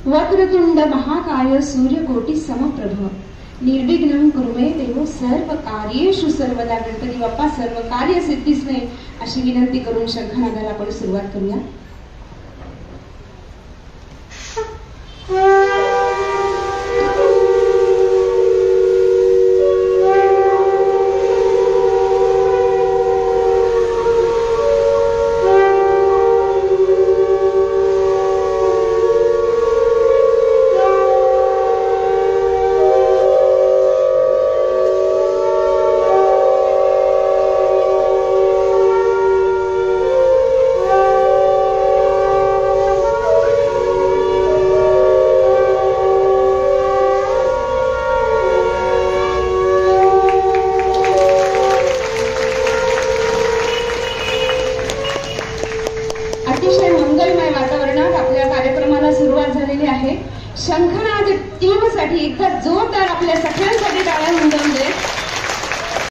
वक्रतुंड महाकाय सूर्यकोटी समप्रभ निर्विघ्नं कुरु मे देव सर्व कार्येषु सर्वदा. गणपती बाप्पा सर्व कार्य सिद्धीस नाही अशी विनंती करून शंखनादाला आपण सुरुवात करूया. शंखनाद टीमसाठी एकदा जोरदार आपल्या सगळ्यांचा